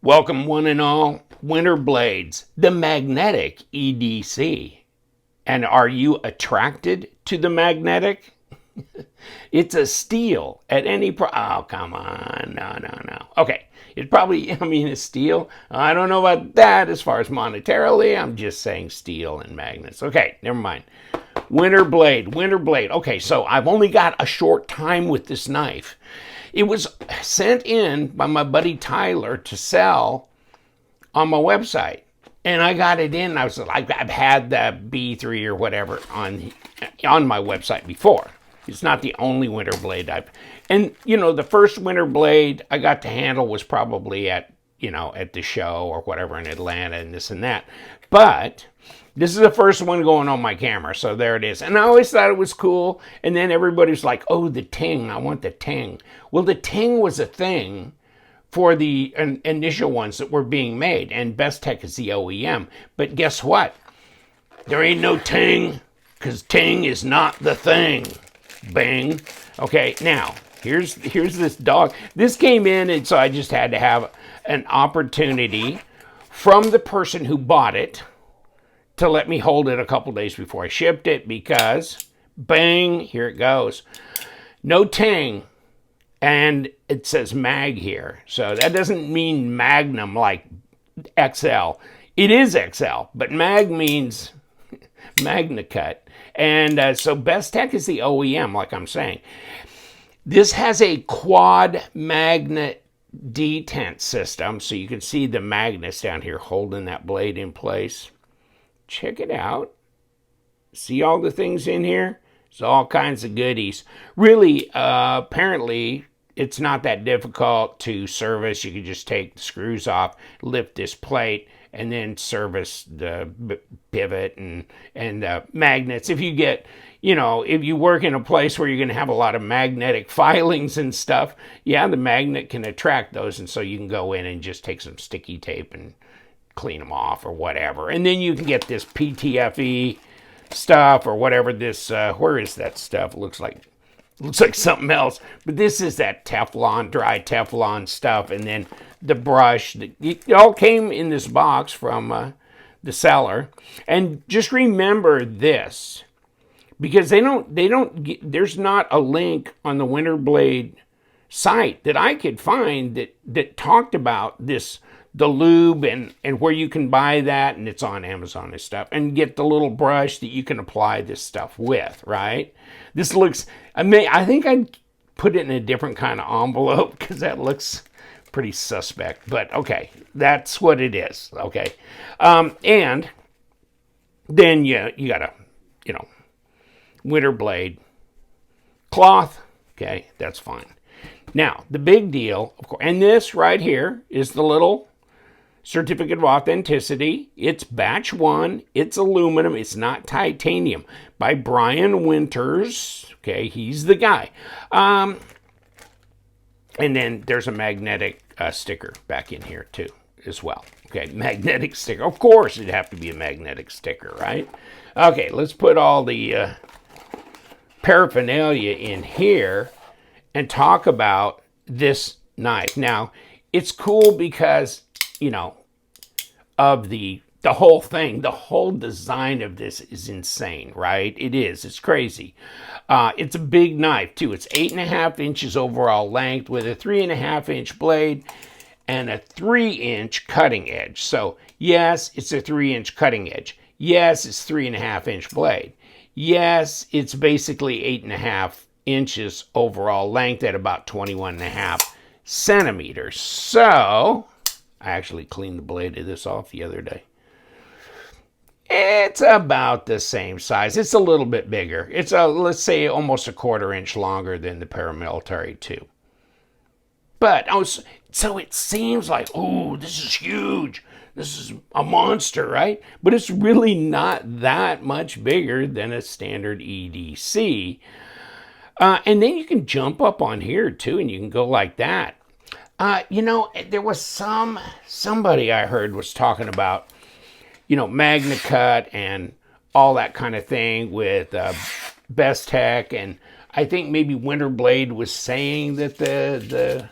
Welcome one and all, Winterblades, the magnetic EDC. And are you attracted to the magnetic? It's a steal at any price. Oh, come on. No. Okay. It's steel. I don't know about that as far as monetarily. I'm just saying steel and magnets. Okay, never mind. Winterblade. Okay, so I've only got a short time with this knife. It was sent in by my buddy Tyler to sell on my website. And I got it in. I was like, I've had the B3 or whatever on my website before. It's not the only Winterblade the first Winterblade I got to handle was probably at the show or whatever in Atlanta and this and that. But this is the first one going on my camera, so there it is. And I always thought it was cool. And then everybody's like, oh, the ting, I want the ting. Well, the ting was a thing for the initial ones that were being made. And Best Tech is the OEM. But guess what? There ain't no ting, because ting is not the thing. Bang. Okay, now, here's this dog. This came in, and so I just had to have an opportunity from the person who bought it to let me hold it a couple days before I shipped it, because, bang, here it goes. No ting. And it says mag here. So that doesn't mean magnum like XL. It is XL, but mag means magna cut. And so Best Tech is the OEM, like I'm saying. This has a quad magnet detent system, so you can see the magnets down here holding that blade in place. Check it out. See all the things in here? It's all kinds of goodies. Really, apparently, it's not that difficult to service. You can just take the screws off, lift this plate, and then service the pivot and magnets. If you get, if you work in a place where you're going to have a lot of magnetic filings and stuff, yeah, the magnet can attract those. And so you can go in and just take some sticky tape and clean them off or whatever. And then you can get this PTFE stuff or whatever this, where is that stuff? It looks like something else. But this is that Teflon, dry Teflon stuff. And then the brush. It all came in this box from the seller. And just remember this, because there's not a link on the Winterblade site that I could find that talked about this, the lube and where you can buy that, and it's on Amazon and stuff, and get the little brush that you can apply this stuff with, right? This looks, I think I'd put it in a different kind of envelope because that looks pretty suspect, but okay, that's what it is, okay? And then you got a, Winterblade cloth, okay, that's fine. Now, the big deal, of course, and this right here is the little certificate of authenticity. It's batch 1. It's aluminum. It's not titanium. By Brian Winters. Okay, he's the guy. And then there's a magnetic sticker back in here too, as well. Okay, magnetic sticker. Of course, it'd have to be a magnetic sticker, right? Okay, let's put all the paraphernalia in here and talk about this knife. Now, it's cool because of the whole thing. The whole design of this is insane, right? It is. It's crazy. It's a big knife, too. It's 8.5 inches overall length with a 3.5-inch blade and a 3-inch cutting edge. So, yes, it's a 3-inch cutting edge. Yes, it's 3.5-inch blade. Yes, it's basically 8.5 inches overall length at about 21.5 centimeters. So, I actually cleaned the blade of this off the other day. It's about the same size. It's a little bit bigger. It's let's say almost a 1/4 inch longer than the Paramilitary 2. But so it seems like, oh, this is huge. This is a monster, right? But it's really not that much bigger than a standard EDC. And then you can jump up on here too, and you can go like that. There was somebody I heard was talking about, Magna Cut and all that kind of thing with Best Tech, and I think maybe Winterblade was saying that the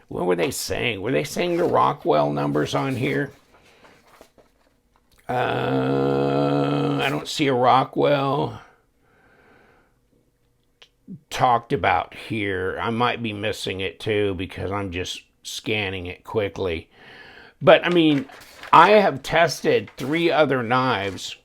What were they saying? Were they saying the Rockwell numbers on here? I don't see a Rockwell talked about here. I might be missing it too because I'm just scanning it quickly. But I mean, I have tested 3 other knives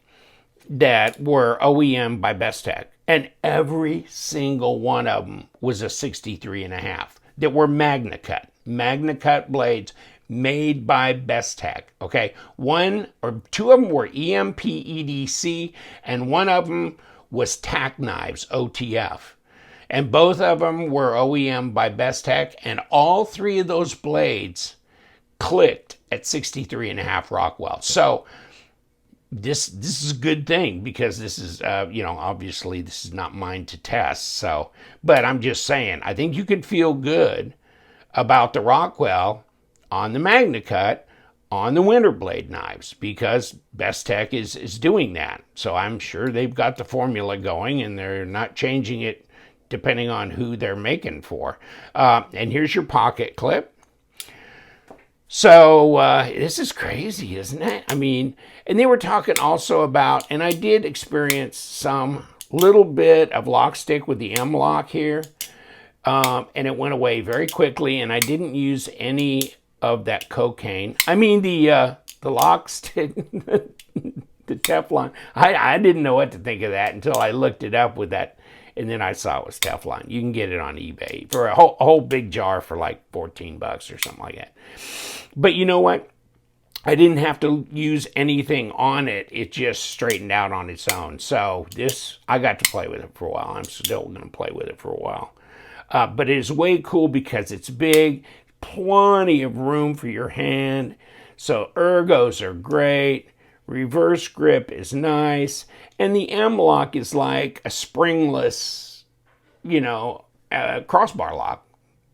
that were OEM by Bestech, and every single one of them was a 63.5 that were Magna Cut blades made by Bestech. Okay, 1 or 2 of them were EMP EDC, and 1 of them was Tack Knives OTF, and both of them were OEM by Bestech, and all 3 of those blades clicked at 63.5 Rockwell. So this is a good thing, because this is obviously this is not mine to test. So, but I'm just saying, I think you can feel good about the Rockwell on the Magna Cut on the Winterblade knives, because Bestech is doing that. So I'm sure they've got the formula going, and they're not changing it depending on who they're making for. And here's your pocket clip. So this is crazy, isn't it? I mean, and they were talking also about, and I did experience some little bit of lock stick with the M-Lock here, and it went away very quickly, and I didn't use any of that cocaine. I mean, the lock stick, the Teflon. I didn't know what to think of that until I looked it up with that, and then I saw it was Teflon. You can get it on eBay for a whole big jar for like $14 or something like that. But you know what? I didn't have to use anything on it. It just straightened out on its own. So this, I got to play with it for a while. I'm still going to play with it for a while. But it is way cool because it's big, plenty of room for your hand. So ergos are great. Reverse grip is nice. And the M-Lock is like a springless, crossbar lock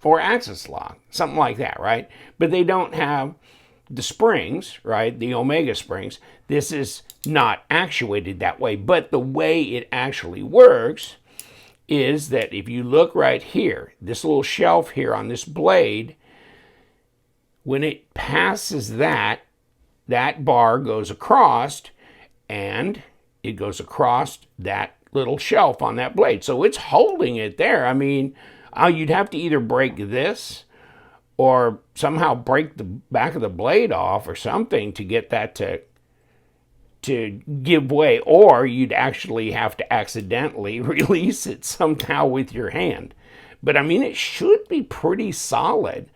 or axis lock, something like that, right? But they don't have the springs, right? The Omega springs. This is not actuated that way, but the way it actually works is that if you look right here, this little shelf here on this blade, when it passes that bar goes across, and it goes across that little shelf on that blade. So it's holding it there. I mean, you'd have to either break this or somehow break the back of the blade off or something to get that to give way, or you'd actually have to accidentally release it somehow with your hand. But I mean, it should be pretty solid.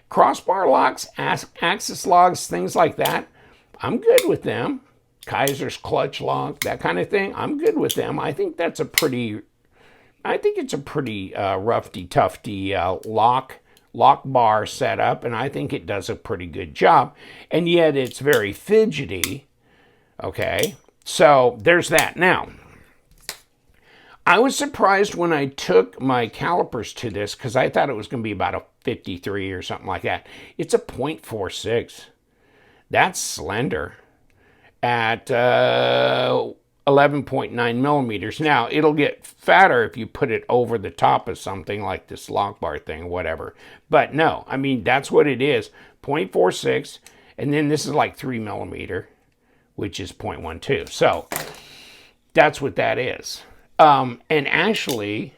Crossbar locks, axis locks, things like that, I'm good with them. Kaiser's clutch lock, that kind of thing, I'm good with them. I think it's a pretty roughy, tufty lock bar setup, and I think it does a pretty good job. And yet it's very fidgety. Okay, so there's that. Now, I was surprised when I took my calipers to this, because I thought it was going to be about a 53 or something like that. It's a 0.46. That's slender at 11.9 millimeters. Now, it'll get fatter if you put it over the top of something like this lock bar thing or whatever. But no, I mean, that's what it is. 0.46, and then this is like 3 millimeter, which is 0.12. So that's what that is. And actually,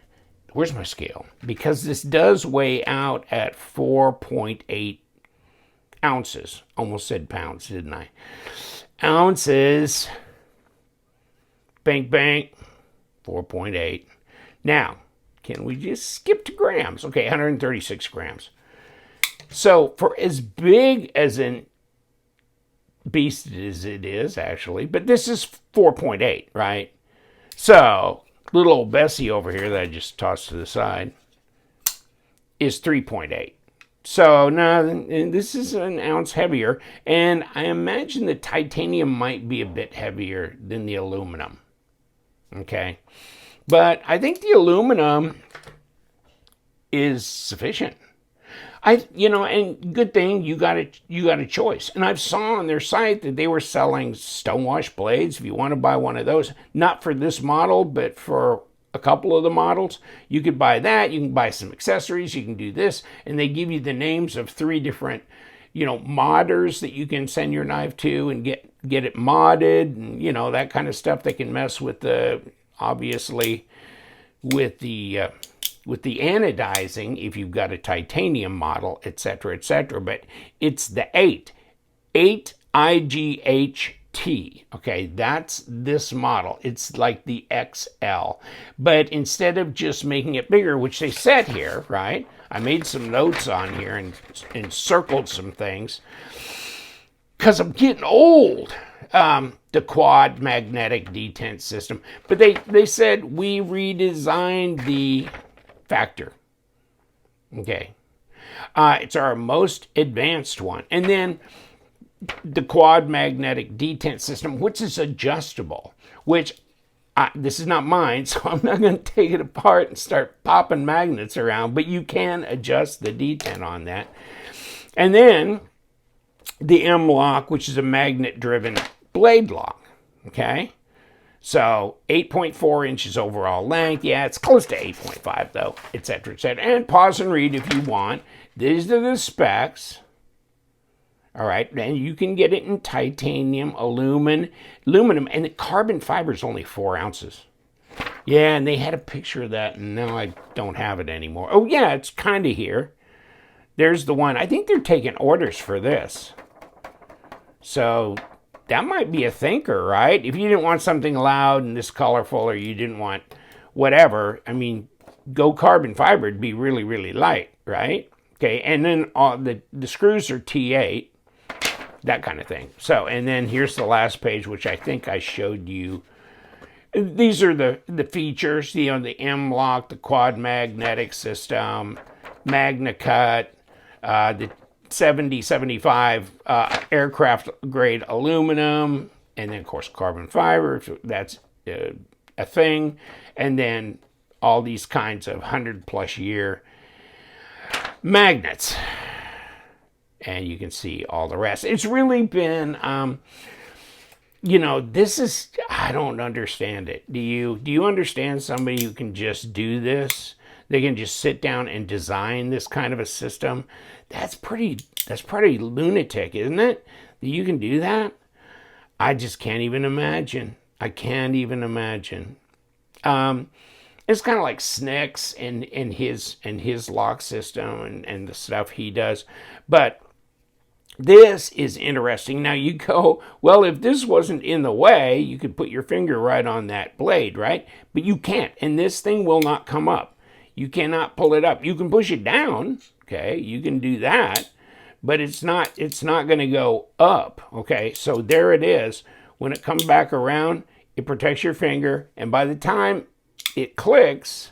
where's my scale? Because this does weigh out at 4.8 ounces. Almost said pounds, didn't I? Ounces. Bank, 4.8. Now, can we just skip to grams? Okay, 136 grams. So for as big as an beast as it is, actually, but this is 4.8, right? So little old Bessie over here that I just tossed to the side is 3.8. So now this is an ounce heavier, and I imagine the titanium might be a bit heavier than the aluminum. Okay, but I think the aluminum is sufficient. And good thing you got a choice. And I saw on their site that they were selling stonewash blades. If you want to buy one of those, not for this model, but for a couple of the models. You could buy that. You can buy some accessories. You can do this. And they give you the names of 3 different, modders that you can send your knife to and get it modded and, that kind of stuff. They can mess with obviously, with the anodizing if you've got a titanium model, etc., etc. But it's the 8 IGHT. Okay, that's this model. It's like the XL. But instead of just making it bigger, which they said here, right? I made some notes on here and circled some things because I'm getting old. The quad magnetic detent system. But they said we redesigned the factor. Okay. It's our most advanced one. And then the quad magnetic detent system, which is adjustable, which this is not mine, so I'm not going to take it apart and start popping magnets around, but you can adjust the detent on that. And then the M-lock, which is a magnet-driven blade lock, okay? So 8.4 inches overall length. Yeah, it's close to 8.5 though, etc., etc. And pause and read if you want. These are the specs. All right, and you can get it in titanium, aluminum, and the carbon fiber is only 4 ounces. Yeah, and they had a picture of that, and now I don't have it anymore. Oh, yeah, it's kind of here. There's the one. I think they're taking orders for this. So that might be a thinker, right? If you didn't want something loud and this colorful, or you didn't want whatever, I mean, go carbon fiber. It'd be really, really light, right? Okay, and then the screws are T8. That kind of thing. So, and then here's the last page, which I think I showed you. These are the features, the M-lock, the quad magnetic system, MagnaCut, the 7075 aircraft grade aluminum, and then of course carbon fiber. That's a thing, and then all these kinds of 100+ year magnets. And you can see all the rest. It's really been, this is, I don't understand it. Do you understand somebody who can just do this? They can just sit down and design this kind of a system. That's pretty lunatic, isn't it? That you can do that? I just can't even imagine. I can't even imagine. It's kind of like Snicks and his lock system and the stuff he does. But this is interesting. Now you go, well, if this wasn't in the way, you could put your finger right on that blade, right? But you can't, and this thing will not come up. You cannot pull it up. You can push it down, okay? You can do that, but it's not going to go up, okay? So there it is. When it comes back around, it protects your finger, and by the time it clicks,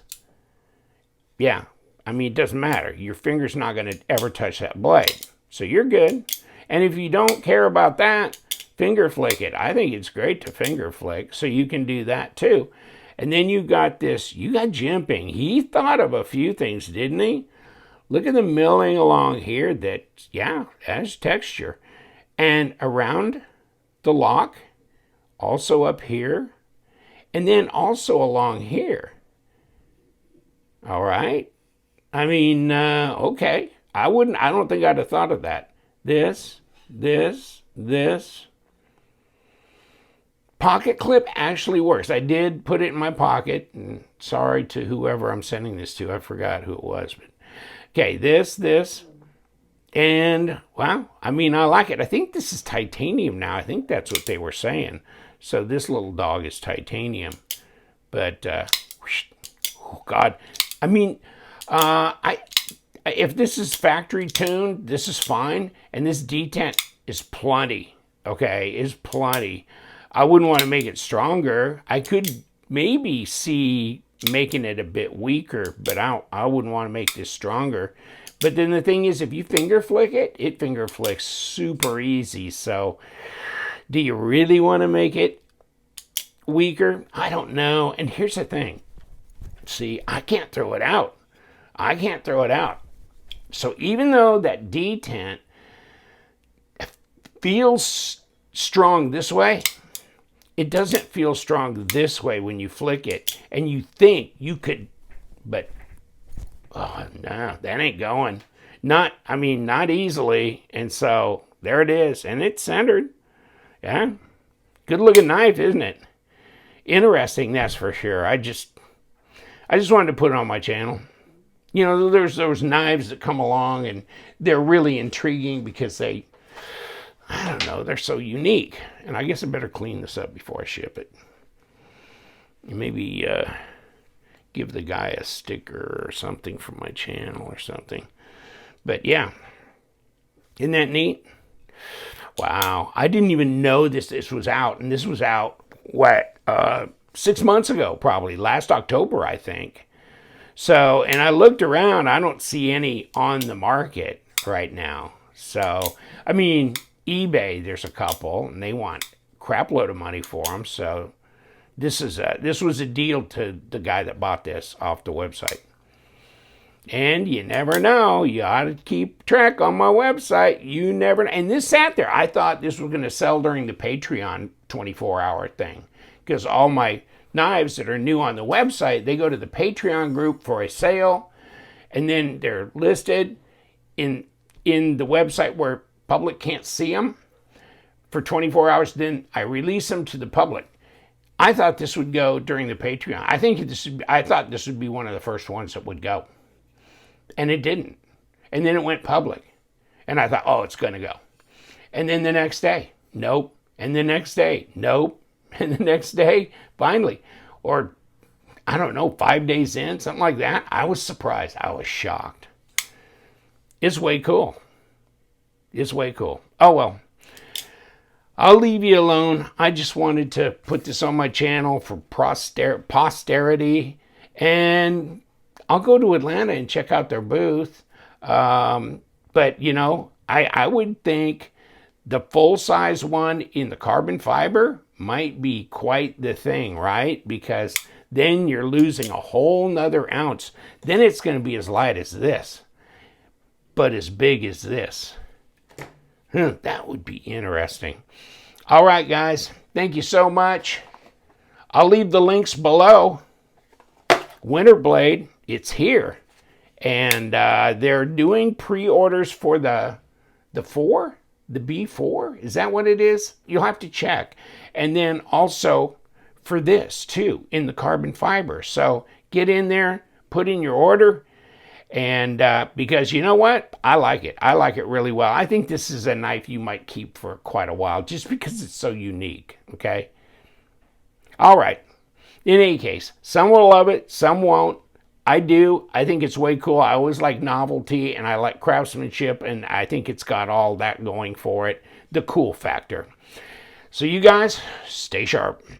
yeah, I mean, it doesn't matter. Your finger's not going to ever touch that blade. So you're good. And if you don't care about that, finger flick it. I think it's great to finger flick, so you can do that too. And then you got jimping. He thought of a few things, didn't he? Look at the milling along here that, yeah, has texture. And around the lock, also up here, and then also along here. All right? I mean, okay. I don't think I'd have thought of that. This. Pocket clip actually works. I did put it in my pocket. And sorry to whoever I'm sending this to. I forgot who it was. But okay, this. And, well, I mean, I like it. I think this is titanium now. I think that's what they were saying. So this little dog is titanium. But, oh, God. I mean, if this is factory tuned, this is fine. And this detent is plenty, okay, is plenty. I wouldn't want to make it stronger. I could maybe see making it a bit weaker, but I wouldn't want to make this stronger. But then the thing is, if you finger flick it, it finger flicks super easy. So do you really want to make it weaker? I don't know. And here's the thing. See, I can't throw it out. I can't throw it out. So even though that detent feels strong this way, it doesn't feel strong this way when you flick it, and you think you could, but oh no, that ain't going. Not easily. And so there it is, and it's centered. Yeah, good looking knife, isn't it? Interesting, that's for sure. I just wanted to put it on my channel. You know, there's those knives that come along and they're really intriguing because I don't know, they're so unique. And I guess I better clean this up before I ship it. Maybe give the guy a sticker or something from my channel or something. But yeah, isn't that neat? Wow, I didn't even know this was out. And this was out, what, 6 months ago, probably last October, I think. So, and I looked around, I don't see any on the market right now. So, I mean, eBay, there's a couple, and they want a crap load of money for them. So, this was a deal to the guy that bought this off the website. And you never know. You ought to keep track on my website. You never know. And this sat there. I thought this was going to sell during the Patreon 24-hour thing. Because all my knives that are new on the website, they go to the Patreon group for a sale. And then they're listed in the website where public can't see them for 24 hours. Then I release them to the public. I thought this would go during the Patreon. I thought this would be one of the first ones that would go. And it didn't. And then it went public. And I thought, oh, it's going to go. And then the next day, nope. And the next day, nope. And the next day, finally. Or, I don't know, 5 days in, something like that. I was surprised. I was shocked. It's way cool. It's way cool. Oh, well. I'll leave you alone. I just wanted to put this on my channel for posterity. And I'll go to Atlanta and check out their booth. But, you know, I would think the full-size one in the carbon fiber might be quite the thing, right? Because then you're losing a whole nother ounce. Then it's going to be as light as this, but as big as this. That would be interesting. All right, guys. Thank you so much. I'll leave the links below. Winterblade, it's here. And they're doing pre-orders for the 4, the B4. Is that what it is? You'll have to check. And then also for this too, in the carbon fiber. So get in there, put in your order. And because you know what? I like it. I like it really well. I think this is a knife you might keep for quite a while just because it's so unique. Okay? All right. In any case, some will love it, some won't. I do. I think it's way cool. I always like novelty and I like craftsmanship, and I think it's got all that going for it. The cool factor. So you guys, stay sharp.